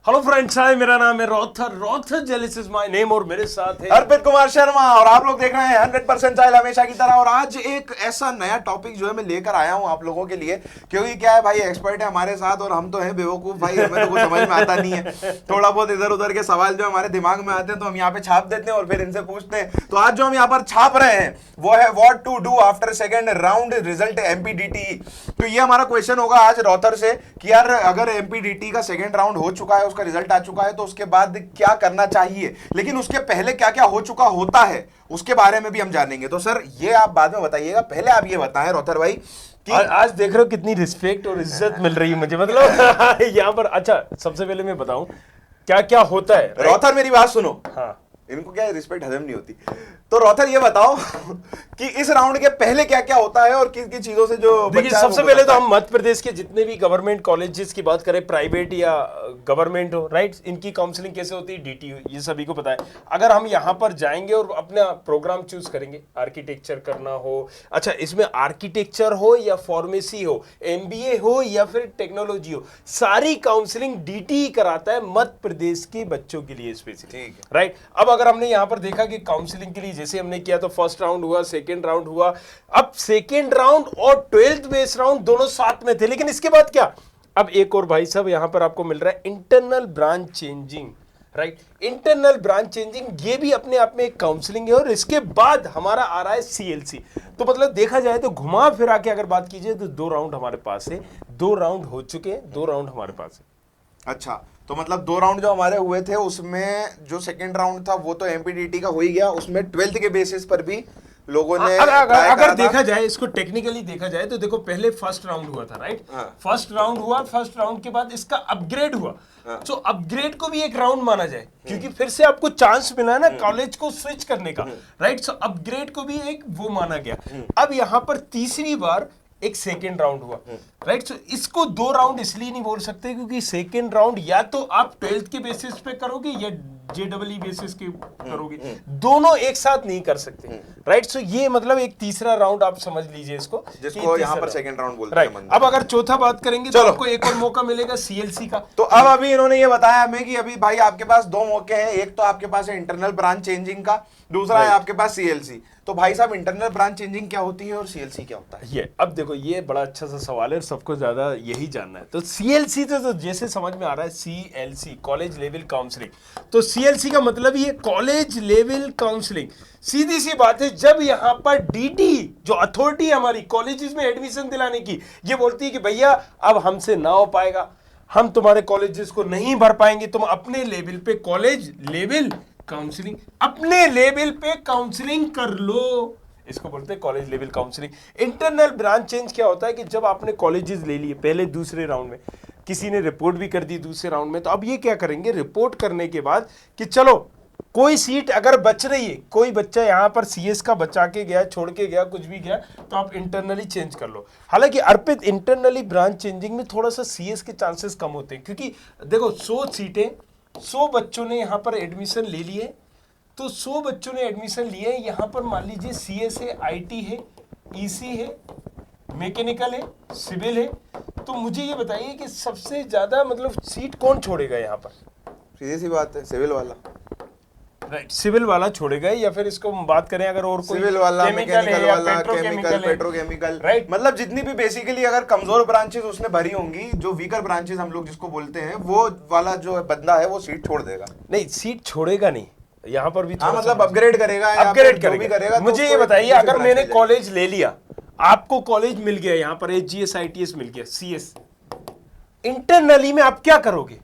Hello friends, हाय, मेरा नाम है रोथर। रोथर जेलिस इज माय नेम और मेरे साथ है अर्पित कुमार शर्मा और आप लोग देख रहे हैं 100% चाइल्ड हमेशा की तरह। और आज एक ऐसा नया टॉपिक जो है मैं लेकर आया हूं आप लोगों के लिए, क्योंकि क्या है भाई, एक्सपर्ट है हमारे साथ और हम तो हैं बेवकूफ भाई, हमें तो कुछ समझ में आता नहीं है। थोड़ा बहुत इधर उधर के सवाल जो हमारे दिमाग में आते हैं तो हम यहाँ पे छाप देते हैं और फिर इनसे पूछते हैं। तो आज जो हम यहाँ पर छाप रहे हैं वो है what to do after second round result MPDT. तो ये हमारा क्वेश्चन होगा आज रोथर से कि यार अगर एमपीडीटी का सेकेंड राउंड हो चुका है, उसका रिजल्ट आ चुका है, तो उसके बाद क्या करना चाहिए, लेकिन उसके पहले क्या क्या हो चुका होता है उसके बारे में भी हम जानेंगे। तो सर ये आप बाद में बताइएगा, पहले आप ये बताएं रोथर भाई कि आज देख रहे हो कितनी रिस्पेक्ट और इज्जत मिल रही है मुझे, मतलब यहाँ पर। अच्छा, सबसे पहले मैं बताऊं क्या क्या होता है। रोथर मेरी बात सुनो, हाँ, इनको क्या रिस्पेक्ट हजम नहीं होती। तो रोथर ये बताओ कि इस राउंड के पहले क्या क्या होता है और किन किन चीजों से जो देखिए, सबसे पहले तो हम मध्य प्रदेश के जितने भी गवर्नमेंट कॉलेजेस की बात करें, प्राइवेट या गवर्नमेंट हो, राइट, इनकी काउंसलिंग कैसे होती है, डीटी, ये सभी को पता है। अगर हम यहाँ पर जाएंगे और अपना प्रोग्राम चूज करेंगे, आर्किटेक्चर करना हो, अच्छा इसमें आर्किटेक्चर हो या फार्मेसी हो, एमबीए हो या फिर टेक्नोलॉजी हो, सारी काउंसलिंग डीटी कराता है मध्य प्रदेश के बच्चों के लिए स्पेसिफिक, राइट। अब अगर हमने यहाँ पर देखा कि काउंसलिंग के लिए जैसे हमने किया तो फर्स्ट राउंड हुआ, सेकेंड राउंड हुआ। अब सेकेंड राउंड और 12th बेस राउंड दोनों साथ में थे, लेकिन इसके बाद क्या, अब एक और भाई साहब यहां पर आपको मिल रहा है internal branch changing, right. Internal branch changing ये भी अपने आप में एक काउंसलिंग है। और इसके बाद हमारा आ रहा है सीएलसी। तो मतलब देखा जाए तो घुमा फिरा के अगर बात कीजिए तो 2 राउंड हमारे पास है, 2 राउंड हो चुके हैं, 2 राउंड हमारे पास है। अच्छा, तो मतलब 2 राउंड जो हमारे हुए थे उसमें जो सेकंड राउंड था वो तो एमपीडीटी का हो ही गया, उसमें 12th के बेसिस पर भी लोगों ने अगर देखा जाए, इसको टेक्निकली देखा जाए तो देखो, पहले फर्स्ट राउंड हुआ था, राइट। फर्स्ट राउंड हुआ, फर्स्ट राउंड के बाद इसका अपग्रेड हुआ। तो अपग्रेड को भी एक राउंड माना जाए, क्योंकि फिर से आपको चांस मिला है ना कॉलेज को स्विच करने का, राइट। सो अपग्रेड को भी एक वो माना गया। अब यहाँ पर तीसरी बार एक सेकेंड राउंड हुआ, राइट। सो इसको 2 राउंड इसलिए नहीं बोल सकते क्योंकि सेकेंड राउंड या तो आप 12th के बेसिस पे करोगे या जेडब्ल्यू बेसिस के करोगे, दोनों एक साथ नहीं कर सकते, राइट। सो ये मतलब एक तीसरा राउंड आप समझ लीजिए इसको, जिसको यहाँ पर सेकंड राउंड बोलते हैं। अब अगर चौथा बात करेंगे तो आपको एक और मौका मिलेगा सीएलसी का। तो अब अभी इन्होंने ये बताया हमें कि अभी भाई आपके पास 2 मौके हैं, एक तो आपके पास है इंटरनल ब्रांच चेंजिंग का, दूसरा है आपके पास सीएलसी। तो भाई साहब इंटरनल ब्रांच चेंजिंग क्या होती है और सीएलसी क्या होता है? ये अब देखो, ये बड़ा अच्छा सा सवाल है और सबको ज्यादा यही जानना है। तो सीएलसी तो जैसे समझ में आ रहा है, सीएलसी कॉलेज लेवल काउंसलिंग। तो सीएलसी का मतलब ये कॉलेज लेवल काउंसलिंग। सीधी सी बात है, जब यहाँ पर डीटी जो अथॉरिटी है हमारी कॉलेजेस में एडमिशन दिलाने की, ये बोलती है कि भैया अब हमसे ना हो पाएगा, हम तुम्हारे कॉलेजेस को नहीं भर पाएंगे, तुम अपने लेवल पे कॉलेज लेवल काउंसलिंग, अपने लेवल पे काउंसलिंग कर लो, इसको बोलते हैं college level counselling. Internal branch change क्या होता है कि जब आपने कॉलेजेस ले लिए पहले दूसरे राउंड में, किसी ने रिपोर्ट भी कर दी दूसरे राउंड में, तो अब ये क्या करेंगे, रिपोर्ट करने के बाद कि चलो कोई सीट अगर बच रही है, कोई बच्चा यहाँ पर सीएस का बचा के गया, छोड़ के गया, कुछ भी गया, तो आप इंटरनली चेंज कर लो। हालांकि अर्पित इंटरनली ब्रांच चेंजिंग में थोड़ा सा सीएस के चांसेस कम होते हैं, क्योंकि देखो 100 सीटें, 100 बच्चों ने यहाँ पर एडमिशन ले लिए। तो 100 बच्चों ने एडमिशन लिए, यहाँ पर मान लीजिए सीएस है, आईटी है, ईसी है, मैकेनिकल है, सिविल है। तो मुझे ये बताइए कि सबसे ज्यादा मतलब सीट कौन छोड़ेगा यहाँ पर? सीधी सी बात है, सिविल वाला, राइट। सिविल वाला छोड़ेगा, या फिर इसको हम बात करें अगर और कोई सिविल वाला, मैकेनिकल वाला, पेट्रोकेमिकल, पेट्रोकेमिकल, राइट। मतलब जितनी भी बेसिकली अगर कमजोर ब्रांचेस उसने भरी होंगी, जो वीकर ब्रांचेस हम लोग जिसको बोलते हैं, वो वाला जो बंदा है वो सीट छोड़ देगा। नहीं, सीट छोड़ेगा नहीं, यहाँ पर भी मतलब अपग्रेड करेगा, अपग्रेड करेगा। तो मुझे ये बताइए, अगर मैंने कॉलेज ले लिया, आपको कॉलेज मिल गया, यहाँ पर एचजीएस आईटीएस मिल गया, सीएस, इंटरनली में आप क्या करोगे?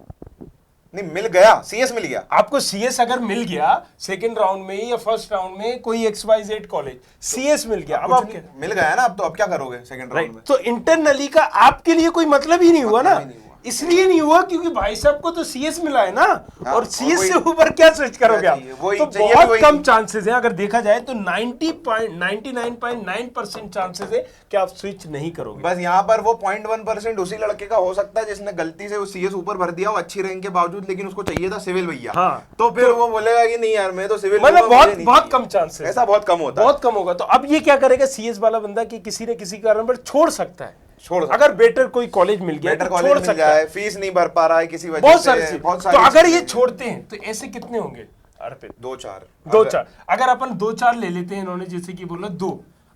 नहीं मिल गया, सीएस मिल गया आपको, सीएस अगर मिल गया सेकंड राउंड में या फर्स्ट राउंड में, कोई XYZ कॉलेज सीएस मिल गया, अब आप मिल गया ना, अब तो अब क्या करोगे सेकंड राउंड में? तो इंटरनली का आपके लिए कोई मतलब ही नहीं हुआ ना, इसलिए नहीं हुआ क्योंकि भाई साहब को तो सीएस मिला है ना, और सीएस से ऊपर क्या स्विच करोगे आप? तो बहुत कम चांसेस है, अगर देखा जाए तो 99.9% चांसेस है कि आप स्विच नहीं करोगे। बस यहाँ पर वो 0.1% उसी लड़के का हो सकता है जिसने गलती से वो सीएस ऊपर भर दिया हो अच्छी रैंक के बावजूद, लेकिन उसको चाहिए था सिविल भैया। हाँ, तो फिर वो बोलेगा कि नहीं यार मैं तो सिविल, मतलब बहुत कम चांसेस, ऐसा बहुत कम होता है, बहुत कम होगा। तो अब ये क्या करेगा सीएस वाला बंदा कि किसी न किसी कारण पर छोड़ सकता है, छोड़ सकते अगर बेटर कोई कॉलेज मिल गया बेटर तो कॉलेज छोड़ मिल सकता जाए, है, फीस नहीं भर पा रहा है किसी वजह बहुत से, सारी चीज। बहुत तो सारी अगर ये चीजें। छोड़ते हैं तो ऐसे कितने होंगे अर्पित? 2-4 2-4, अगर अपन 2-4 ले लेते हैं, इन्होंने जैसे कि बोला 2,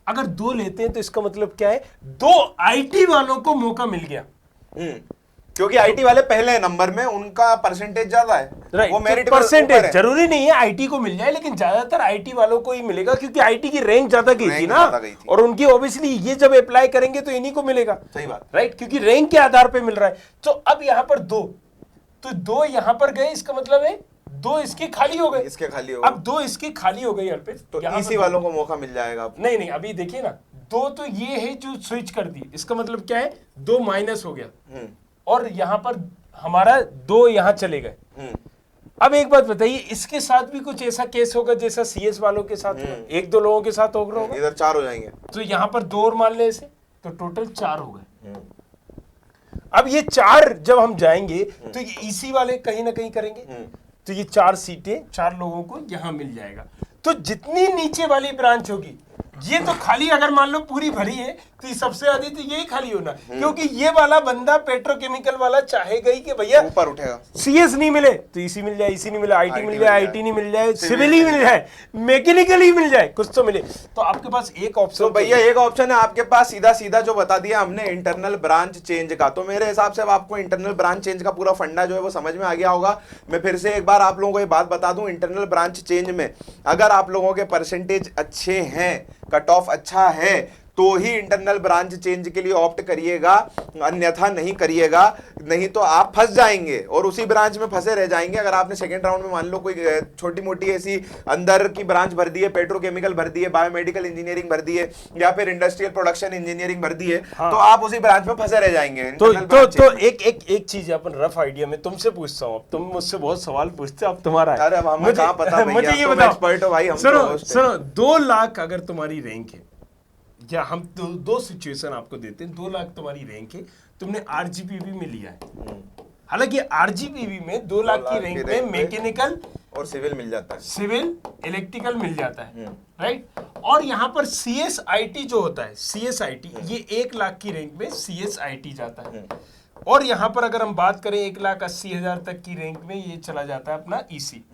अगर 2 लेते हैं तो इसका मतलब क्या है, 2 आईटी वालों को मौका मिल गया। क्योंकि आईटी वाले पहले नंबर में, उनका परसेंटेज ज्यादा है, राइट, वो मेरिट परसेंटेज जरूरी नहीं है आईटी को मिल जाए, लेकिन ज्यादातर आईटी वालों को ही मिलेगा, क्योंकि आईटी की रैंक ज्यादा गई थी ना, और उनकी ऑब्वियसली ये जब अप्लाई करेंगे तो इन्हीं को मिलेगा। सही बात, राइट, क्योंकि रैंक के आधार पे मिल रहा है। तो अब यहाँ पर 2, तो 2 यहाँ पर गए, इसका मतलब है 2 इसके खाली हो गए, इसके खाली हो अब 2 इसके खाली हो गई अर्पित, तो इसी वालों को मौका मिल जाएगा। नहीं, अभी देखिए ना, 2 तो ये है जो स्विच कर दी, इसका मतलब क्या है, 2 माइनस हो गया, और यहाँ पर हमारा 2 यहाँ चले गए। अब एक बात बताइए, इसके साथ भी कुछ ऐसा केस होगा जैसा सीएस वालों के साथ हुआ, 1-2 लोगों के साथ होगा, इधर 4 हो जाएंगे, तो यहाँ पर 2 और मान ले इसे, तो टोटल 4 हो गए। अब ये 4 जब हम जाएंगे तो ये इसी वाले कहीं ना कहीं करेंगे, तो ये 4 सीटें 4 लोगों को यहाँ मिल जाएगा। तो जितनी नीचे वाली ब्रांच होगी, ये तो खाली अगर मान लो पूरी भरी है तो ये सबसे ज्यादा तो यही खाली होना, क्योंकि ये वाला बंदा पेट्रोकेमिकल वाला चाहेगा ही कि भैया ऊपर उठेगा, सीएस नहीं मिले तो इसी मिल जाए, इसी नहीं मिले आईटी मिल जाए, आईटी नहीं मिल जाए, सिविल ही मिल जाए, मैकेनिकल ही मिल जाए, कुछ तो मिले। तो आपके पास एक ऑप्शन, तो भैया एक ऑप्शन है आपके पास, सीधा सीधा जो बता दिया हमने इंटरनल ब्रांच चेंज का। तो मेरे हिसाब से अब आपको इंटरनल ब्रांच चेंज का पूरा फंडा जो है वो समझ में आ गया होगा। मैं फिर से एक बार आप लोगों को ये बात बता दूं, इंटरनल ब्रांच चेंज में अगर आप लोगों के परसेंटेज अच्छे हैं, कट ऑफ अच्छा है, तो ही इंटरनल ब्रांच चेंज के लिए ऑप्ट करिएगा, अन्यथा नहीं करिएगा, नहीं तो आप फंस जाएंगे और उसी ब्रांच में फंसे रह जाएंगे। अगर आपने सेकंड राउंड में मान लो कोई छोटी मोटी ऐसी अंदर की ब्रांच भर दी है, पेट्रोकेमिकल भर दी है, बायोमेडिकल इंजीनियरिंग भर दी है, या फिर इंडस्ट्रियल प्रोडक्शन इंजीनियरिंग भर दी है, तो आप उसी ब्रांच में फंसे रह जाएंगे। तो एक चीज अपन रफ आइडिया में तुमसे पूछता हूँ, अब तुम मुझसे बहुत सवाल पूछते हो, अब तुम्हारा है। अरे अब हमें कहाँ पता भैया, मुझे ये तुम बताओ, एक्सपर्ट हो भाई, हम सुनो 2 लाख अगर तुम्हारी रैंक है, या हम 2 सिचुएशन आपको देते हैं, 2 लाख तुम्हारी रैंक है, तुमने आरजीपीवी में लिया है, हालांकि आरजीपीवी में 2 लाख की रैंक में मैकेनिकल और सिविल मिल जाता है, सिविल इलेक्ट्रिकल मिल जाता है, राइट। और यहाँ पर सीएसआईटी जो होता है, सीएसआईटी ये 1 लाख की रैंक में सीएसआईटी जाता है, और यहाँ पर अगर हम बात करें 1,80,000 तक की रैंक में ये चला जाता है अपना ईसी।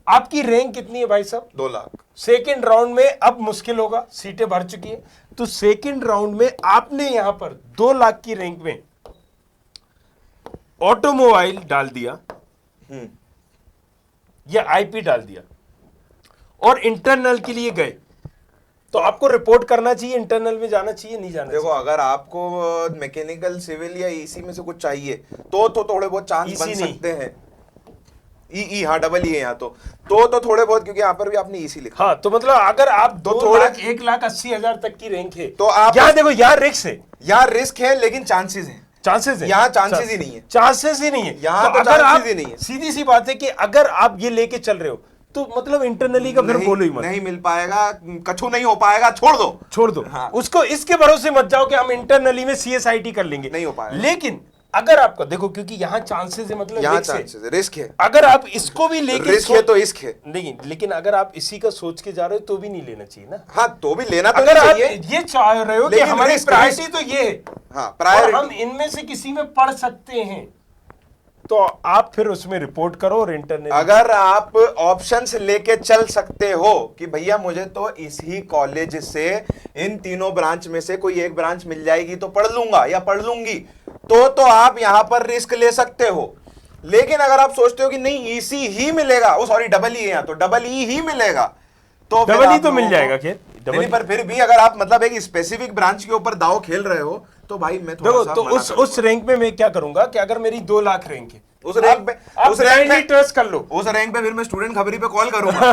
आपकी रैंक कितनी है भाई साहब? 2 लाख। सेकेंड राउंड में अब मुश्किल होगा, सीटें भर चुकी है, तो सेकेंड राउंड में आपने यहां पर 2 लाख की रैंक में ऑटोमोबाइल डाल दिया या आईपी डाल दिया और इंटरनल के लिए गए, तो आपको रिपोर्ट करना चाहिए, इंटरनल में जाना चाहिए, नहीं जाना देखो अगर आपको मैकेनिकल सिविल या ईसी में से कुछ चाहिए तो थोड़े बहुत चांस बन सकते हैं। ई हाँ डबल ई है यहाँ तो थोड़े बहुत, क्योंकि यहाँ पर भी आपने ईसी लिखा। हाँ, तो मतलब अगर आप तो 1,80,000 तक की रैंक है तो आप यहाँ देखो, यहाँ रिस्क है, यहाँ रिस्क है, लेकिन चांसेस है, चांसेस है, यहाँ चांसेस ही नहीं है, चांसेस ही नहीं है, यहाँ तो तो अगर आप चांसेस ही नहीं है। सीधी सी बात है कि अगर आप ये लेके चल रहे हो तो मतलब इंटरनली का फिर बोलो ही मत, नहीं मिल पाएगा, कछु नहीं हो पाएगा, छोड़ दो। हाँ। उसको इसके भरोसे मत जाओ कि हम इंटरनली में सीएसआईटी कर लेंगे, नहीं हो पाएगा। लेकिन अगर आपको देखो, क्योंकि यहाँ चांसेस है, मतलब यहाँ चांसेस है, रिस्क है, अगर आप इसको भी लेके रिस्क है तो इश्क है, नहीं, लेकिन अगर आप इसी का सोच के जा रहे हो तो भी नहीं लेना चाहिए ना। हाँ तो भी लेना तो अगर आप चाहिए, ये चाह रहे हो कि हमारी प्रायोरिटी तो ये है, हाँ और प्रायोरिटी, हम इनमें से किसी में पढ़ सकते हैं, तो आप फिर उसमें रिपोर्ट करो और इंटरनेट। अगर आप ऑप्शंस लेके चल सकते हो कि भैया मुझे तो इसी कॉलेज से इन तीनों ब्रांच में से कोई एक ब्रांच मिल जाएगी तो पढ़ लूंगा या पढ़ लूंगी, तो आप यहां पर रिस्क ले सकते हो। लेकिन अगर आप सोचते हो कि नहीं ईसी ही मिलेगा, वो सॉरी डबल ई है यहाँ, तो डबल ई ही मिलेगा, तो डबल ई तो मिल जाएगा खैर, नहीं, पर फिर भी अगर आप मतलब एक स्पेसिफिक ब्रांच के ऊपर दाव खेल रहे हो तो भाई मैं थोड़ा सा तो उस रैंक में मैं क्या करूंगा कि अगर मेरी 2 लाख रैंक है, उस रैंक पे ट्रस्ट कर लो, उस रैंक पे फिर मैं स्टूडेंट खबरी पे कॉल करूंगा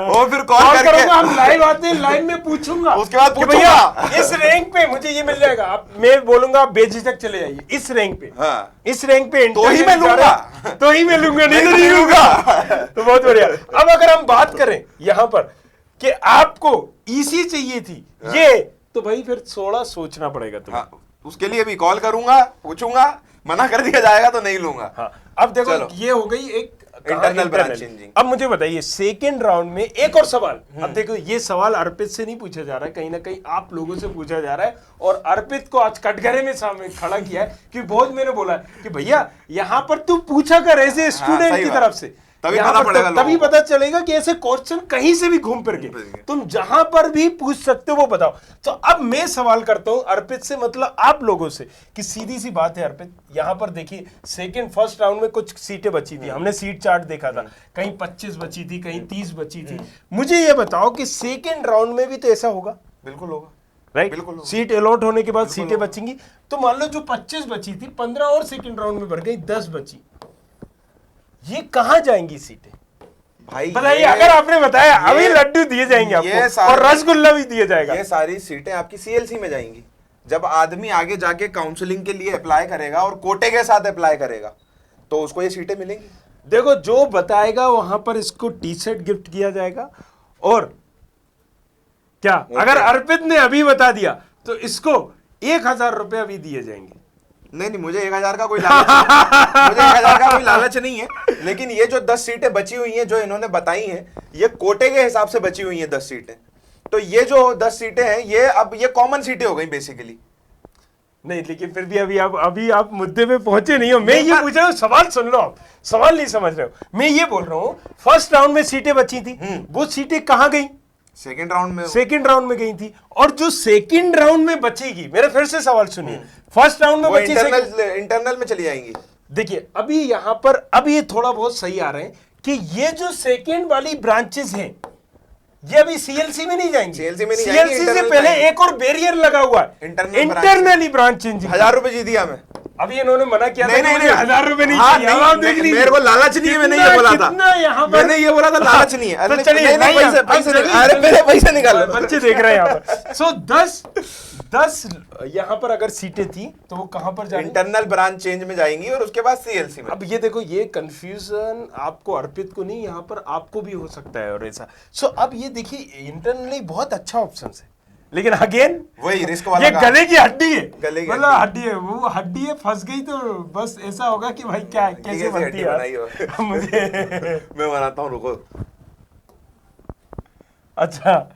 और फिर कॉल करके करूंगा, हम लाइव आते हैं, लाइव में पूछूंगा, उसके बाद कि भैया इस रैंक पे मुझे ये मिल जाएगा, आप मैं बोलूंगा आप बेझिझक चले जाइए इस रैंक पे, हाँ, इस रैंक पे तो ही मैं लूंगा, तो ही मैं लूंगा, नहीं लूंगा। तो बहुत बढ़िया। अब अगर हम बात करें यहाँ पर कि आपको ईसी चाहिए थी ये, तो भाई फिर थोड़ा सोचना पड़ेगा तुम्हें। हाँ, उसके लिए भी कॉल करूंगा, पूछूंगा, मना कर दिया जाएगा तो नहीं लूंगा। हाँ, अब देखो ये हो गई एक इंटरनल ब्रांच चेंजिंग। अब मुझे बताइए सेकेंड राउंड में एक और सवाल, अब देखो ये सवाल अर्पित से नहीं पूछा जा रहा है, कहीं ना कहीं आप लोगों से पूछा जा रहा है, और अर्पित को आज कटघरे में सामने खड़ा किया है कि बहुत मैंने बोला कि भैया यहाँ पर तू पूछा कर ऐसे स्टूडेंट की तरफ से, तभी यहाँ पता पर पड़ेगा तभी पता चलेगा कि ऐसे क्वेश्चन कहीं से भी घूम फिर के तुम जहां पर भी पूछ सकते हो वो बताओ। तो अब मैं सवाल करता हूं अर्पित से, मतलब आप लोगों से, कि सीधी सी बात है अर्पित, यहां पर देखिए फर्स्ट राउंड में कुछ सीटें बची थी, हमने सीट चार्ट देखा था, कहीं 25 बची थी, कहीं 30 बची थी। मुझे ये बताओ कि सेकेंड राउंड में भी तो ऐसा होगा? बिल्कुल होगा, राइट, बिल्कुल होगा। सीट अलॉट होने के बाद सीटें बचेंगी, तो मान लो जो 25 बची थी 15 और सेकेंड राउंड में भर गई, 10 बची, ये कहां जाएंगी सीटें भाई? बताइए, अगर आपने बताया अभी लड्डू दिए जाएंगे आपको और रसगुल्ला भी दिया जाएगा। ये सारी सीटें आपकी सीएलसी में जाएंगी। जब आदमी आगे जाके काउंसलिंग के लिए अप्लाई करेगा और कोटे के साथ अप्लाई करेगा तो उसको ये सीटें मिलेंगी। देखो जो बताएगा वहां पर इसको टी शर्ट गिफ्ट किया जाएगा, और क्या अगर अर्पित ने अभी बता दिया तो इसको 1000 रुपए अभी दिए जाएंगे। नहीं, मुझे 1000 का कोई लालच नहीं। मुझे 1000 का कोई लालच नहीं है, लेकिन ये जो 10 सीटें बची हुई हैं जो इन्होंने बताई हैं, ये कोटे के हिसाब से बची हुई हैं 10 सीटें। तो ये जो 10 सीटें हैं ये अब ये कॉमन सीटें हो गई बेसिकली। नहीं, लेकिन फिर भी अभी आप मुद्दे पे पहुंचे नहीं हो। मैं ये पूछ रहा हूँ, सवाल सुन लो, आप सवाल नहीं समझ रहे हो। मैं ये बोल रहा हूँ फर्स्ट राउंड में सीटें बची थी, वो सीटें कहाँ गई? सेकेंड राउंड में गई थी, और जो सेकेंड राउंड में बचेगी, मेरा फिर से सवाल सुनिए, फर्स्ट राउंड में बची इंटरनल में चली जाएंगी। देखिए अभी यहां पर अब ये थोड़ा बहुत सही आ रहे हैं कि ये जो सेकेंड वाली ब्रांचेस हैं ये अभी सीएलसी में नहीं जाएंगी। सीएलसी से पहले एक और बैरियर लगा हुआ है, इंटरनली ब्रांच चेंजिंग। 1000 रुपए जी दिया मैं, अभी इन्होंने मना किया था नहीं, 1000 रुपए नहीं हाँ, चाहिए। आप देख लीजिए, मेरे को लालच नहीं है, मैंने ये बोला था, मैंने ये बोला था लालच नहीं है। तो चलिए, अरे मेरे पैसे निकालो, बच्चे देख रहे हैं यहाँ पर। सो 10 यहाँ पर अगर सीटें थी तो वो कहां पर जाएंगी? इंटरनल ब्रांच चेंज में जाएंगी और उसके बाद सीएलसी में। अब ये देखो, ये कंफ्यूजन आपको अर्पित को नहीं, यहाँ पर आपको भी हो सकता है और ऐसा। सो अब ये देखिए इंटरनली बहुत अच्छा ऑप्शन है, लेकिन अगेन वही रिस्क वाला, ये गले की हड्डी है, मतलब हड्डी है, वो हड्डी है, फंस गई तो बस ऐसा होगा कि भाई क्या कैसे बनती है मुझे मैं बनाता हूँ, रुको। अच्छा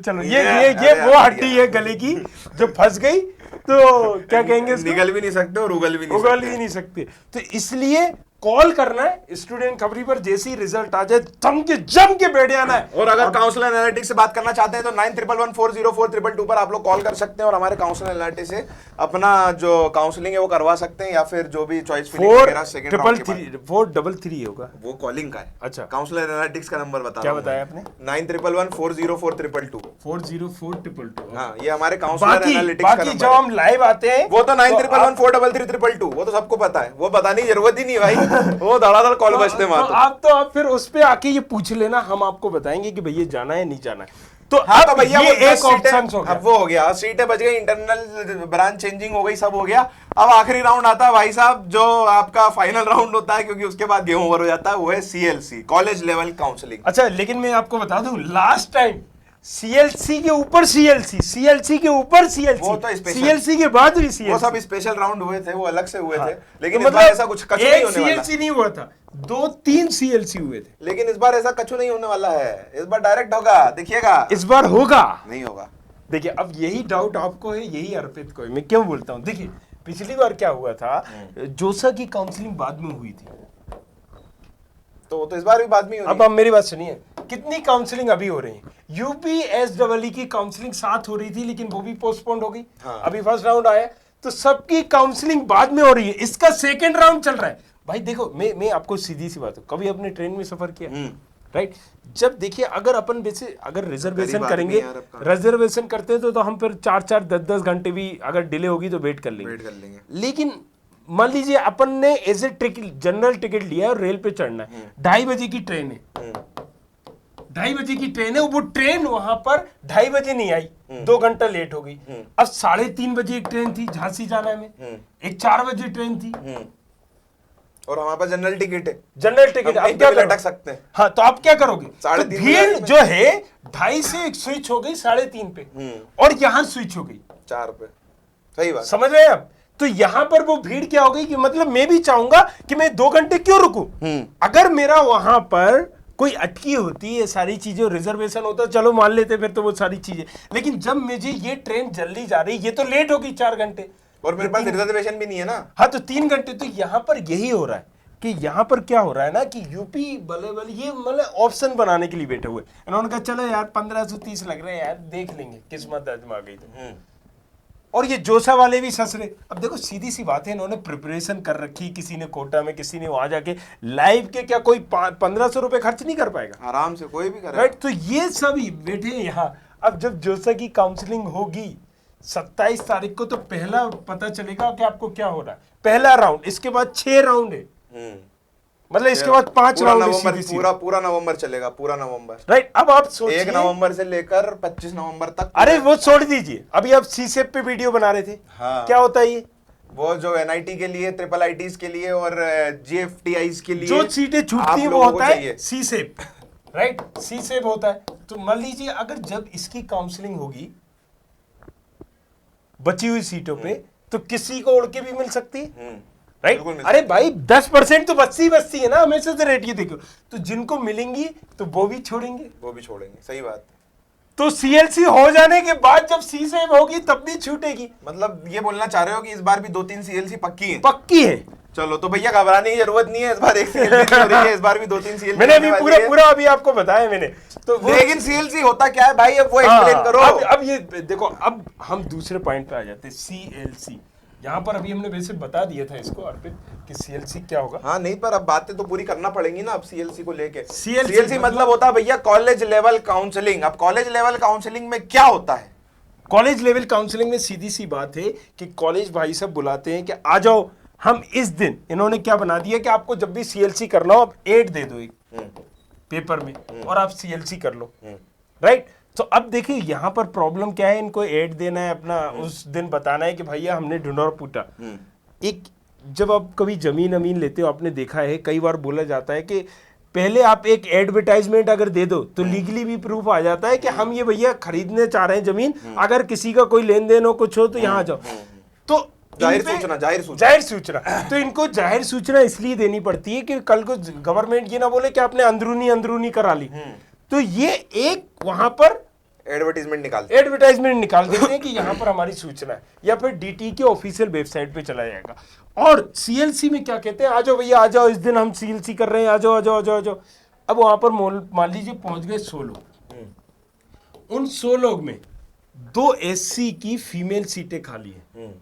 चलो, ये वो हड्डी है गले की जो फंस गई तो क्या कहेंगे, निकल भी नहीं सकते और उगल भी नहीं सकते। तो इसलिए कॉल करना है स्टूडेंट खबरी पर, जैसे ही रिजल्ट आ जाए जम के बैठ जाना है। और अगर काउंसलर एनालिटिक्स से बात करना चाहते हैं तो 9111404222 पर आप लोग कॉल कर सकते हैं और हमारे काउंसलर एनालिटिक्स से अपना जो काउंसलिंग है वो करवा सकते हैं, या फिर जो भी चॉइस 433 होगा, वो कॉलिंग का है। अच्छा, काउंसलर एनालिटिक्स का नंबर बता, क्या बताया आपने? 9111404222। हाँ, ये हमारे काउंसलर एनालिटिक्स का नंबर। जब हम लाइव आते हैं वो तो 9111433322, वो तो सबको पता है, वो बताने की जरूरत ही नहीं भाई। वो धड़ाधड़ कॉल बजते मात्र। आप फिर उस पे आके ये पूछ लेना, हम आपको बताएंगे कि भैया जाना है नहीं जाना है। तो हाँ, तो भैया ये एक ऑप्शन हो गया, अब वो हो गया, सीटें बच गई, इंटरनल ब्रांच चेंजिंग हो गई, सब हो गया। अब आखिरी राउंड आता है भाई साहब, जो आपका फाइनल राउंड होता है, क्योंकि उसके बाद गेम ओवर हो जाता है, वो है सीएलसी, कॉलेज लेवल काउंसलिंग। अच्छा, लेकिन मैं आपको बता दूं, लास्ट टाइम सीएलसी के ऊपर सीएलसी के ऊपर सीएलसी के बाद भी सीएलसी, वो सब स्पेशल राउंड हुए थे, वो अलग से हुए थे। लेकिन तो इस बार ऐसा कुछ कछु नहीं होने वाला। सीएलसी नहीं हुआ था, 2-3 सीएलसी हुए थे, लेकिन इस बार ऐसा कछु नहीं होने वाला है। इस बार डायरेक्ट होगा, देखिएगा। इस बार होगा, नहीं होगा। देखिए अब यही डाउट आपको है, यही अर्पित को है। मैं क्यों बोलता हूँ, देखिए पिछली बार क्या हुआ था, जोसा की काउंसलिंग बाद में हुई थी, तो इस बार भी बाद में होगी। अब आप मेरी बात सुनिए, कितनी काउंसलिंग अभी हो रही है? यूपीएसडब्ल्यू की काउंसलिंग 7 हो रही थी, लेकिन वो भी पोस्टपोन्ड हो गई। हाँ। अभी फर्स्ट राउंड आया, तो सबकी काउंसलिंग बाद में हो रही है, इसका सेकंड राउंड चल रहा है। भाई देखो, मैं आपको सीधी सी बात है, कभी अपने ट्रेन में सफर किया, राइट? जब देखिए अगर अपन वैसे अगर रिजर्वेशन करेंगे, रिजर्वेशन करते हैं तो हम फिर 4-4 10-10 घंटे भी अगर डिले होगी तो वेट कर लेंगे। लेकिन मान लीजिए अपन ने एज ए जनरल टिकट लिया है और रेल पे चढ़ना है, 2:30 बजे की ट्रेन है, 2:30 बजे की ट्रेन है, वो ट्रेन वहां पर 2:30 बजे नहीं आई, 2 घंटा लेट हो गई। अब 3:30 बजे एक ट्रेन थी झांसी जाना में, एक 4 बजे ट्रेन थी, और हमारे पास जनरल टिकट है, अब क्या लटक सकते हैं। हाँ, तो आप क्या करोगे? तो 3:30 भीड़ जो है 2:30 से एक स्विच हो गई 3:30 पे, और यहां स्विच हो गई 4 पे। सही बात, समझ रहे हैं आप? तो यहां पर वो भीड़ क्या हो गई कि मतलब मैं भी चाहूंगा कि मैं 2 घंटे क्यों रुकूं। अगर मेरा वहां पर कोई अटकी होती है सारी चीजें, रिजर्वेशन होता चलो मान लेते फिर तो वो सारी चीजें, लेकिन जब मुझे ये ट्रेन जल्दी जा रही, ये तो लेट होगी 4 घंटे और मेरे पास रिजर्वेशन भी नहीं है ना। हाँ, तो 3 घंटे। तो यहाँ पर यही हो रहा है कि यहाँ पर क्या हो रहा है ना कि यूपी बल्ले बल्ले ये मतलब ऑप्शन बनाने के लिए बैठे हुए, इन्होंने कहा चलो यार 1530 लग रहे हैं यार, देख लेंगे किस्मत आजमा गई तो। और ये जोसा वाले भी ससरे, अब देखो सीधी सी बात है, इन्होंने प्रिपरेशन कर रखी, किसी ने कोटा में, किसी ने वहां जाके लाइव के, क्या कोई 1500 रुपए खर्च नहीं कर पाएगा आराम से कोई भी करे, राइट। तो ये सभी बैठे यहाँ। अब जब जोसा की काउंसलिंग होगी 27 तारीख को, तो पहला पता चलेगा कि आपको क्या हो रहा है, पहला राउंड, इसके बाद 6 राउंड है, मतलब इसके बाद 5 राउंड पूरा नवंबर चलेगा, पूरा नवंबर, राइट। अब आप सोचिए 1 नवंबर से लेकर 25 नवंबर तक। अरे वो छोड़ दीजिए, अभी आप सीसेप पे वीडियो बना रहे थे, हाँ। क्या होता है ये, वो जो एनआईटी के लिए, ट्रिपल आईटीज के लिए और जीएफटीआईज के लिए जो सीटें छूटती हैं वो होता है सीसेप, राइट, सीसेप होता है। तो मान लीजिए अगर जब इसकी काउंसलिंग होगी बची हुई सीटों पे, तो किसी को उड़ के भी मिल सकती है, राइट। अरे भाई 10% तो बचती है ना, हमेशा से रेट ये देखो, तो जिनको मिलेंगी तो वो भी छोड़ेंगे, सही बात। तो सीएलसी हो जाने के बाद जब सी सेव होगी तब भी छूटेगी। मतलब ये बोलना चाह रहे हो कि इस बार भी 2-3 सीएलसी पक्की है। चलो तो भैया घबराने की जरूरत नहीं है, इस बार 1 सीएलसी हो रही है, इस बार भी 2-3 सीएलसी मैंने अभी पूरा अभी आपको बताया मैंने। तो लेकिन सीएलसी होता क्या है भाई, अब वो एक्सप्लेन करो। अब ये देखो, अब हम दूसरे पॉइंट पे आ जाते हैं, सीएलसी। यहाँ पर अभी हमने वैसे बता दिया था इसको अर्पित कि सीएलसी क्या होगा। हाँ नहीं, पर अब बातें तो पूरी करना पड़ेंगी ना अब सीएलसी को लेके। सीएलसी मतलब होता है भैया कॉलेज लेवल काउंसलिंग। अब कॉलेज लेवल काउंसलिंग में क्या होता है? कॉलेज लेवल काउंसलिंग में सीधी सी बात है कि कॉलेज भाई सब बुलाते हैं कि आ जाओ, हम इस दिन, इन्होंने क्या बना दिया कि आपको जब भी सीएलसी करना हो आप एड दे दो एक पेपर में और आप सीएलसी कर लो, राइट। तो अब देखिए यहाँ पर प्रॉब्लम क्या है, इनको एड देना है, अपना उस दिन बताना है कि भैया हमने ढूंढा पूटा। एक जब आप कभी जमीन अमीन लेते हो, आपने देखा है कई बार बोला जाता है कि पहले आप एक एडवर्टाइजमेंट अगर दे दो तो लीगली भी प्रूफ आ जाता है कि हम ये भैया खरीदने चाह रहे हैं जमीन, अगर किसी का कोई लेन देन हो कुछ हो तो यहाँ जाओ। तो जाहिर सूचना तो इनको जाहिर सूचना इसलिए देनी पड़ती है कि कल को गवर्नमेंट ये ना बोले कि आपने अंदरूनी करा ली। तो ये एक वहां पर एडवर्टाइजमेंट निकाल देते हैं कि यहाँ पर हमारी सूचना है, या फिर डीटी के ऑफिशियल वेबसाइट पे चला जाएगा। और सीएलसी में क्या कहते हैं, आ जाओ भैया आ जाओ, इस दिन हम सीएलसी कर रहे हैं, आ जाओ आ जाओ आ जाओ आ जाओ। अब वहां पर मान लीजिए पहुंच गए 100 लोग, उन 100 लोग में 2 एससी की फीमेल सीटें खाली हैं,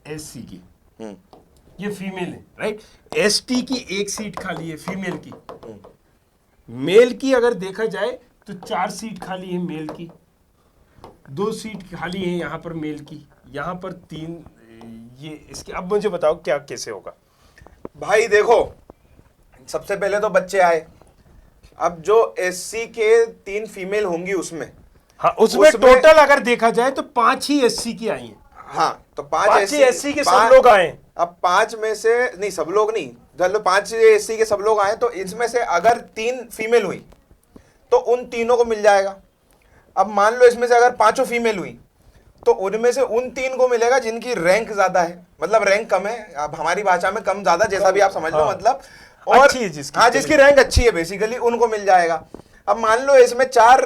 एससी की ये फीमेल है, राइट। एसटी की 1 सीट खाली है फीमेल की। मेल की अगर देखा जाए तो 4 सीट खाली है मेल की, 2 सीट खाली है यहाँ पर मेल की, यहाँ पर 3 ये इसके। अब मुझे बताओ क्या कैसे होगा भाई। देखो सबसे पहले तो बच्चे आए, अब जो एससी के 3 फीमेल होंगी उसमें, हाँ उसमें टोटल अगर देखा जाए तो 5 ही एससी की आई हैं। हाँ तो 5 एससी के सब लोग आए। अब 5 में से नहीं, सब लोग नहीं, चलो 5 एससी के सब लोग आए, तो इसमें से अगर 3 फीमेल हुई तो उन तीनों को मिल जाएगा। अब मान लो इसमें से अगर 5 फीमेल हुई तो उनमें से उन 3 को मिलेगा जिनकी रैंक ज्यादा है, मतलब रैंक कम है, अब हमारी भाषा में कम ज्यादा जैसा भी आप समझ लो, मतलब और जिसकी रैंक अच्छी है बेसिकली उनको मिल जाएगा। अब मान लो इसमें 4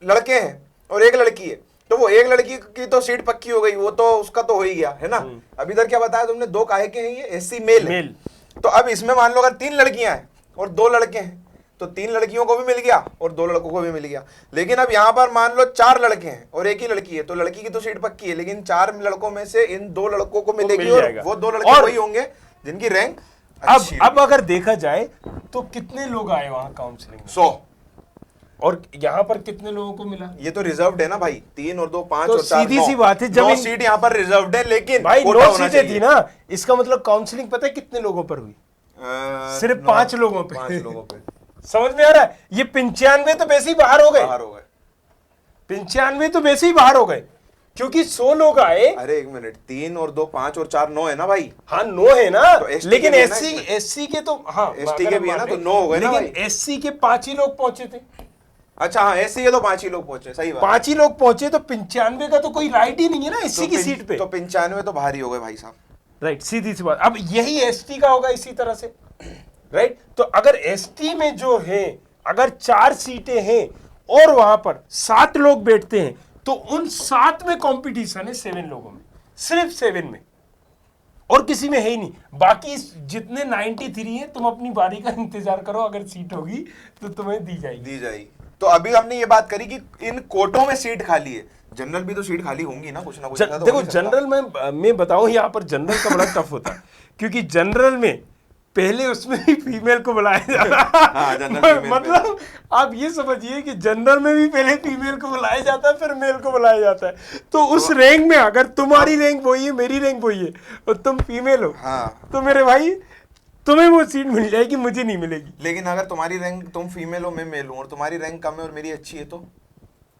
लड़के हैं और 1 लड़की है, तो वो 1 लड़की की तो सीट पक्की हो गई, वो तो उसका तो हो ही गया है ना। अब इधर क्या बताया तुमने, 2 काहे के हैं, ये एससी मेल। तो अब इसमें मान लो अगर 3 लड़कियां हैं और 2 लड़के हैं, तो 3 लड़कियों को भी मिल गया और 2 लड़कों को भी मिल गया। लेकिन अब यहाँ पर मान लो 4 लड़के हैं और 1 ही लड़की है, तो लड़की की तो सीट पक्की है, लेकिन 4 लड़कों में से इन 2 लड़कों को मिलेगी और वो 2 लड़के वही होंगे जिनकी रैंक अच्छी। अब अगर देखा जाए तो कितने लोग आए वहां काउंसलिंग में? 100। और यहाँ पर कितने लोगों को मिला? ये तो रिजर्व्ड है ना भाई, 3 और 2 5 तो और 4 सीधी सी बात है, जब 9 सीट यहाँ पर रिजर्व्ड है, लेकिन भाई 9 सीटें थी ना, इसका मतलब काउंसलिंग पता है कितने लोगों पर हुई? सिर्फ 5 लोगों पे। 5 लोगों पे। समझ में आ रहा है? ये 95 तो वैसे ही बाहर हो गए, 95 तो वैसे ही बाहर हो गए, क्योंकि 100 लोग आए। अरे 1 मिनट, 3 और 2 5 और 4 9 है ना भाई। हाँ 9 है ना, तो लेकिन एससी के तो हाँ एसटी के भी है ना, तो 9 हो गए ना भाई। लेकिन एससी के 5 ही लोग पहुंचे थे। अच्छा हाँ, एससी के तो 5 ही लोग पहुंचे, सही बात। 5 ही लोग पहुंचे, तो 95 का तो कोई राइट ही नहीं है ना एससी की सीट पे। तो 95 तो भारी हो गए भाई साहब। राइट, सीधी सी बात। अब यही एसटी का होगा इसी तरह से, राइट। तो अगर एसटी में जो है, अगर 4 सीटें हैं और वहां पर 7 लोग बैठते हैं, तो उन 7 में कंपटीशन है 7 लोगों में, सिर्फ 7 में, और किसी में है ही नहीं। बाकी जितने 93 हैं, तुम अपनी बारी का इंतजार करो, अगर सीट होगी तो तुम्हें दी जाएगी। तो अभी हमने ये बात करी कि इन कोटों में सीट खाली है, जनरल भी तो सीट खाली होंगी ना, कुछ ना कुछ। तो देखो जनरल में मैं बताऊं, यहाँ पर जनरल का बड़ा टफ होता है, क्योंकि जनरल में पहले उसमें भी फीमेल को बुलाया जाता है। मतलब आप ये समझिए कि जनरल में भी पहले फीमेल को बुलाया जाता है, फिर मेल को बुलाया जाता है। तो उस रैंक में अगर तुम्हारी रैंक वही है, मेरी रैंक वही है, और तुम फीमेल हो, तो मेरे भाई तुम्हें वो सीट मिल जाएगी, मुझे नहीं मिलेगी। लेकिन अगर तुम्हारी रैंक, तुम फीमेल हो मैं मेल हूं, और तुम्हारी रैंक कम है और मेरी अच्छी है, तो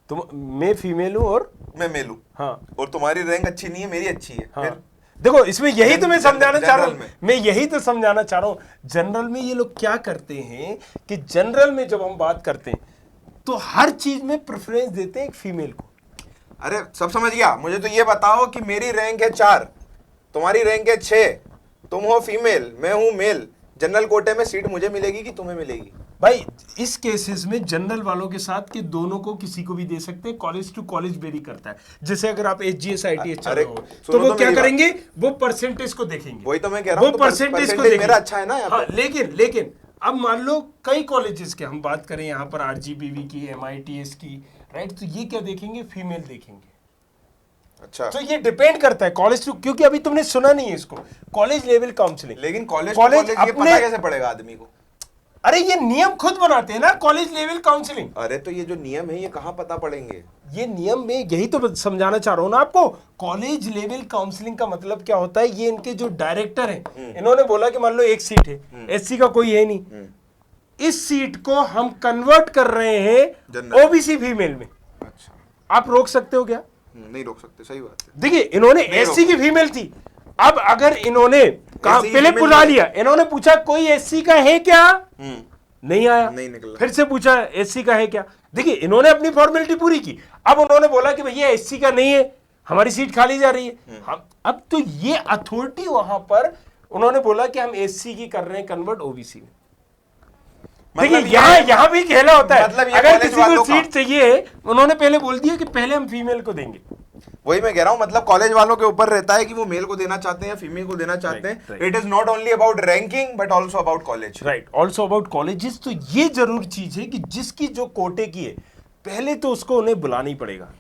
तुम, मैं फीमेल हूं और मैं मेल हूं, हाँ, और तुम्हारी रैंक अच्छी नहीं है, मेरी अच्छी है, हाँ। फिर देखो इसमें यही तो मैं समझाना चाह रहा हूं, में। मैं यही तो समझाना चाह रहा हूं। जनरल में ये लोग क्या करते हैं कि जनरल में जब हम बात करते हैं तो हर चीज में प्रेफरेंस देते हैं एक फीमेल को। अरे सब समझ गया, मुझे तो ये बताओ कि मेरी रैंक है 4, तुम्हारी रैंक है 6, तुम हो फीमेल, मैं हूं मेल, जनरल कोटे में सीट मुझे मिलेगी कि तुम्हें मिलेगी? भाई इस केसेस में जनरल वालों के साथ कि दोनों को किसी को भी दे सकते हैं, कॉलेज टू कॉलेज वेरी करता है। जैसे अगर आप एचजीएस आईटीएस चल रहे हो, तो वो क्या करेंगे, वो परसेंटेज को देखेंगे। वही तो मैं कह रहा हूं, वो परसेंटेज को देखेंगे, मेरा अच्छा है ना यहाँ हाँ, पे। लेकिन अब मान लो कई कॉलेजेस के हम बात करें यहाँ पर, आरजीबीवी की, एमआईटीएस की, राइट, तो ये क्या देखेंगे, फीमेल देखेंगे। अच्छा, तो ये डिपेंड करता है कॉलेज टू, क्योंकि अभी तुमने सुना नहीं है इसको, कॉलेज लेवल काउंसलिंग। लेकिन कॉलेज ये पता कैसे पड़ेगा आदमी को? अरे ये नियम खुद बनाते हैं ना कॉलेज लेवल काउंसलिंग। अरे तो ये जो नियम है ये कहाँ पता पड़ेंगे? ये नियम में यही तो समझाना चाह रहा हूं ना आपको। कॉलेज लेवल काउंसलिंग का मतलब क्या होता है, ये इनके जो डायरेक्टर हैं, इन्होंने बोला कि मान लो एक सीट है, एससी का कोई है नहीं, इस सीट को हम कन्वर्ट कर रहे हैं ओबीसी फीमेल में। अच्छा, आप रोक सकते हो क्या? नहीं रोक सकते, सही बात है। देखिए इन्होंने एससी की फीमेल थी, अब अगर इन्होंने पहले बुला लिया, इन्होंने पूछा कोई एससी का है क्या, नहीं आया, नहीं निकला, फिर से पूछा एससी का है क्या, देखिए इन्होंने अपनी फॉर्मेलिटी पूरी की। अब उन्होंने बोला कि भैया एससी का नहीं है, हमारी सीट खाली जा रही है। हम अब तो ये अथॉरिटी वहां पर उन्होंने बोला कि हम एससी की कर रहे हैं कन्वर्ट ओबीसी में। देखिए यहाँ भी खेला होता है, मतलब अगर किसी को सीट चाहिए, उन्होंने पहले बोल दिया कि पहले हम फीमेल को देंगे। वही मैं कह रहा हूं, मतलब कॉलेज वालों के ऊपर रहता है कि वो मेल को देना चाहते हैं या फीमेल को देना चाहते हैं। It is not only about ranking but also about college, right, also about colleges. तो ये जरूर चीज है कि जिसकी जो कोटे की है, पहले तो उसको उन्हें बुलाना ही पड़ेगा,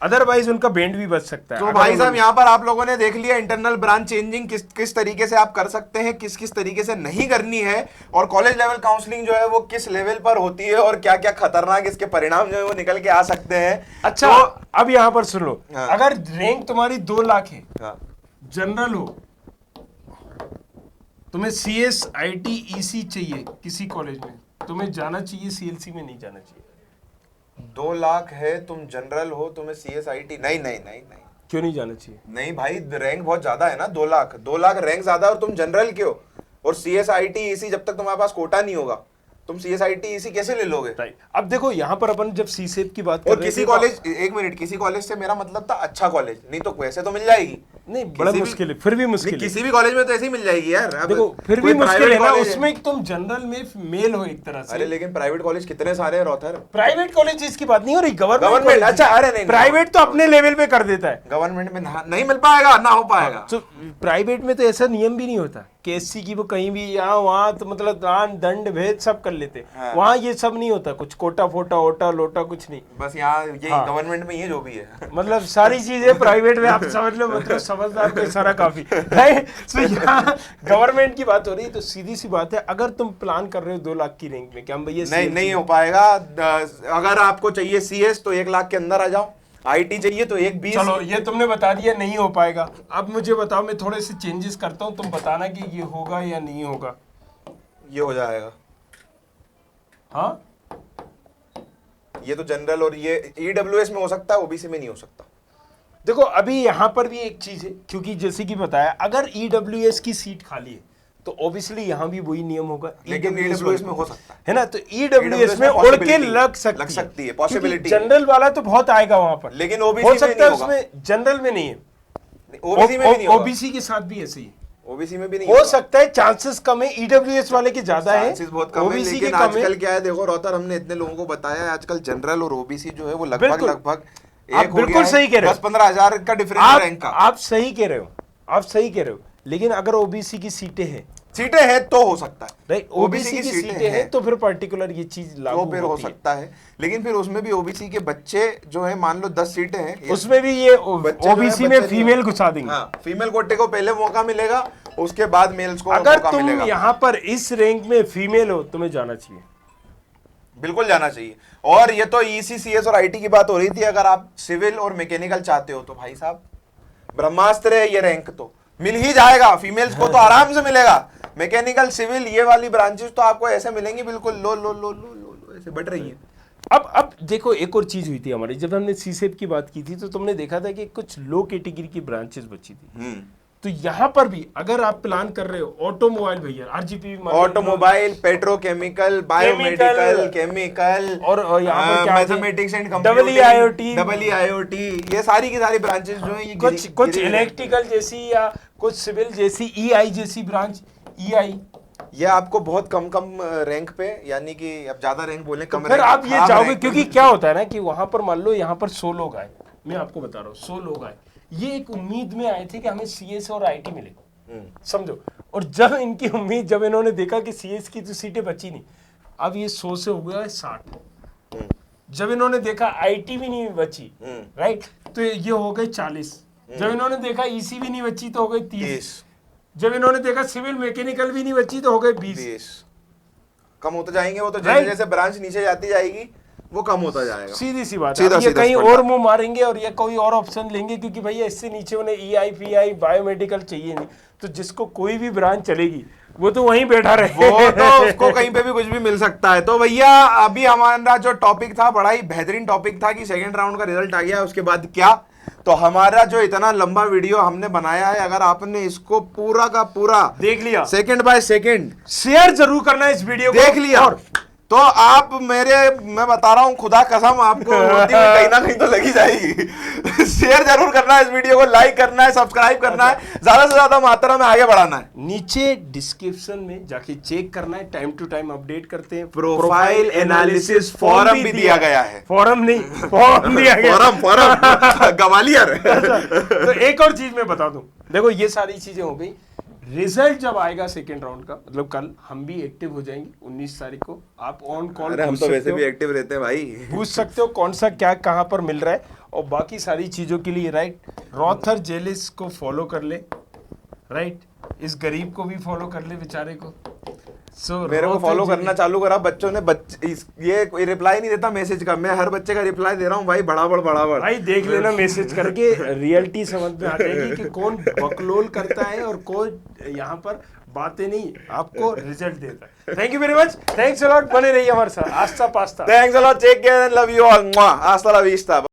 अदरवाइज उनका बैंड भी बच सकता है। तो भाई साहब यहाँ पर आप लोगों ने देख लिया इंटरनल ब्रांच चेंजिंग किस तरीके से आप कर सकते हैं, किस तरीके से नहीं करनी है, और कॉलेज लेवल काउंसलिंग जो है वो किस लेवल पर होती है, और क्या क्या खतरनाक इसके परिणाम जो है वो निकल के आ सकते हैं। अच्छा तो, अब यहाँ पर सुन लो, अगर रैंक तुम्हारी 2 लाख है, जनरल हो, तुम्हें CS IT EC चाहिए किसी कॉलेज में, तुम्हें जाना चाहिए CLC में, नहीं जाना चाहिए। 2 लाख है, तुम जनरल हो, तुम्हें CSIT नहीं नहीं नहीं नहीं, क्यों नहीं जाना चाहिए? नहीं भाई, रैंक बहुत ज्यादा है ना, 2 लाख रैंक ज्यादा है, और तुम जनरल क्यों? और CSIT EC जब तक तुम्हारे पास कोटा नहीं होगा, तुम CSIT EC कैसे ले लोगे? राइट, अब देखो यहाँ पर अपन जब सीसेप की बात और किसी कॉलेज, एक मिनट, किसी कॉलेज से मेरा मतलब था अच्छा कॉलेज, नहीं तो वैसे तो मिल जाएगी, नहीं बड़ा मुश्किल है, फिर भी मुश्किल है, किसी भी कॉलेज में तो ऐसे ही मिल जाएगी यार। देखो फिर भी मुश्किल है ना, उसमें तुम जनरल में मेल हो एक तरह से। अरे लेकिन प्राइवेट कॉलेज कितने सारे हैं रोथर, प्राइवेट कॉलेज की बात नहीं हो रही, गवर्नमेंट। अच्छा, अरे नहीं, प्राइवेट तो अपने लेवल पे कर देता है, गवर्नमेंट में नहीं मिल पाएगा, ना हो पाएगा। तो प्राइवेट में तो ऐसा नियम भी नहीं होता कि एससी की वो कहीं भी यहाँ वहाँ, तो मतलब दान दंड भेद सब कर लेते, वहाँ ये सब नहीं होता, कुछ कोटा फोटा ओटा लोटा कुछ नहीं, बस यहाँ ये गवर्नमेंट में ये जो भी है, मतलब सारी चीजें प्राइवेट में, आप समझ लो, मतलब समझदार को इशारा काफी है। तो यहाँ गवर्नमेंट की बात हो रही है, तो सीधी सी बात है, अगर तुम प्लान कर रहे हो 2 लाख की रैंक में, क्या हम भैया नहीं हो पाएगा। अगर आपको चाहिए CS तो 1 लाख के अंदर आ जाओ, IT चाहिए तो 1.20। चलो ये तुमने बता दिया नहीं हो पाएगा, अब मुझे बताओ, मैं थोड़े से चेंजेस करता हूँ, तुम बताना कि ये होगा या नहीं होगा। ये हो जाएगा, हाँ ये तो जनरल, और ये EWS में हो सकता है, OBC में नहीं हो सकता। देखो अभी यहाँ पर भी एक चीज है, क्योंकि जैसे कि बताया, अगर EWS की सीट खाली है तो ऑब्वियसली यहाँ भी वही नियम होगा, लेकिन EWS में हो सकता है ना, तो EWS में उड़ के लग सकती है, पॉसिबिलिटी। जनरल वाला तो बहुत आएगा वहां पर, लेकिन हो ओबीसी में सकता नहीं है होगा, उसमें जनरल में नहीं है, ओबीसी में भी नहीं होगा, ओबीसी के साथ भी ऐसे ही ओबीसी में भी नहीं हो होगा। सकता है, चांसेस कम है, EWS वाले के ज्यादा है, चांसेस बहुत कम है, ओबीसी के लेकिन कम है। आजकल क्या है, देखो रोहतर, हमने इतने लोगों को बताया है, आजकल जनरल और ओबीसी जो है वो लगभग बिल्कुल। लगभग आप एक हो बिल्कुल गया है, सही कह रहे हो। 10-15 हजार का डिफरेंस रैंक का। आप सही कह रहे हो, आप सही कह रहे हो, लेकिन अगर ओबीसी की सीटें हैं, सीटें हैं तो हो सकता है, राइट, ओबीसी की सीटें हैं तो फिर पर्टिकुलर ये चीज लागू तो फिर हो होती है। सकता है, लेकिन फिर उसमें भी ओबीसी के बच्चे जो है, मान लो 10 सीटें हैं, उसमें भी ये बच्चे जो है, ओबीसी में बच्चे नहीं फीमेल हैं। घुसा देंगे। हाँ, फीमेल कोटे को पहले मौका मिलेगा, उसके बाद मेल्स को अगर मौका तुम मिलेगा। यहाँ पर इस रैंक में फीमेल हो, तुम्हें जाना चाहिए, बिल्कुल जाना चाहिए। और ये तो ईसी, सीएस और आईटी की बात हो रही थी, अगर आप सिविल और मैकेनिकल चाहते हो तो भाई साहब ब्रह्मास्त्र है, ये रैंक तो मिल ही जाएगा, फीमेल्स को तो आराम से मिलेगा। मैकेनिकल, सिविल, ये वाली ब्रांचेस तो आपको ऐसे मिलेंगी, बिल्कुल लो लो लो लो लो लो ऐसे बढ़ रही है। अब देखो, एक और चीज हुई थी हमारी, जब हमने सीसेप की बात की थी तो तुमने देखा था कि कुछ लो कैटेगरी की ब्रांचेस बची थी। तो यहाँ पर भी अगर आप प्लान कर रहे हो, ऑटोमोबाइल भैया, RGP, automobile, petrochemical, biomedical, chemical, और यहाँ पर क्या मैथमेटिक्स एंड कंप्यूटिंग, IIoT, ये सारी की सारी ब्रांचेस जो है, ये कुछ इलेक्ट्रिकल जैसी या कुछ सिविल जैसी, EI जैसी ब्रांच, EI, ये आपको बहुत कम कम रैंक पे, यानी कि अब ज्यादा रैंक बोले कम फिर रैंक, आप ये खराब चाहोगे, रैंक क्योंकि क्या होता है ना कि वहां पर मान लो यहाँ पर 100 लोग आए, मैं आपको बता रहा हूँ 100 लोग आए, ये एक उम्मीद में आए थे कि हमें CS और IT मिलेगा, समझो, और जब इनकी उम्मीद, जब इन्होंने देखा कि CS की तो सीटें बची नहीं, अब ये 100 से हो गया है 60, जब इन्होंने देखा IT भी नहीं बची, राइट, तो ये हो गए 40, जब इन्होंने देखा EC भी नहीं बची तो हो गए 30, जब इन्होंने देखा सिविल मैकेनिकल भी नहीं बची तो हो गए 20, कम होते जाएंगे वो तो, जैसे जैसे ब्रांच नीचे जाती जाएगी वो कम होता जाएगा। सीधी सी बात है, सीधा ये सीधा कहीं स्पष्ट और मुंह मारेंगे और ये कोई और ऑप्शन लेंगे, क्योंकि भैया इससे नीचे उन्हें EI, PI, बायोमेडिकल चाहिए नहीं, तो जिसको कोई भी ब्रांच चलेगी वो तो वहीं बैठा रहे, वो तो उसको कहीं पे भी कुछ भी मिल सकता है। तो भैया अभी हमारा जो टॉपिक था, बड़ा ही बेहतरीन टॉपिक था कि सेकंड राउंड का रिजल्ट आ गया, उसके बाद क्या, तो हमारा जो इतना लंबा वीडियो हमने बनाया है, अगर आपने इसको पूरा का पूरा देख लिया, सेकंड बाय सेकंड शेयर जरूर करना है इस वीडियो को, देख लिया, और तो आप मैं बता रहा हूं, खुदा कसम आपको रोटी में कहीं ना कहीं तो लगी जाएगी। शेयर जरूर करना है इस वीडियो को, लाइक करना है, सब्सक्राइब करना है, ज्यादा से ज्यादा मात्रा में आगे बढ़ाना है। नीचे डिस्क्रिप्शन में जाके चेक करना है, टाइम टू टाइम अपडेट करते हैं, प्रोफाइल एनालिसिस फॉरम भी दिया गया है, फॉरम नहीं, फॉरम दिया गया, फॉरम गवालियर। तो एक और चीज मैं बता दूं, देखो ये सारी चीजें हो गई, रिजल्ट जब आएगा सेकेंड राउंड का, मतलब कल हम भी एक्टिव हो जाएंगे 19 तारीख को, आप ऑन कॉल, अरे हम तो वैसे भी एक्टिव रहते हैं भाई, पूछ सकते हो कौन सा क्या कहाँ पर मिल रहा है, और बाकी सारी चीजों के लिए राइट, रॉथर जेलिस को फॉलो कर ले, राइट, इस गरीब को भी फॉलो कर ले बेचारे को, मेरे को फॉलो करना चालू करा बच्चों ने, ये कोई रिप्लाई नहीं देता मैसेज का, मैं हर बच्चे का रिप्लाई दे रहा हूँ भाई, बड़ाबड़ भाई देख लेना मैसेज करके, रियलिटी समझ में आ जाएगी कि कौन बकलोल करता है और कौन यहाँ पर बातें नहीं आपको रिजल्ट देता है। Thank you very much, thanks a lot, बने रहिए हमारे साथ, आस्था pasta, thanks a lot, take care and love you all, आस्ता ला विस्टा।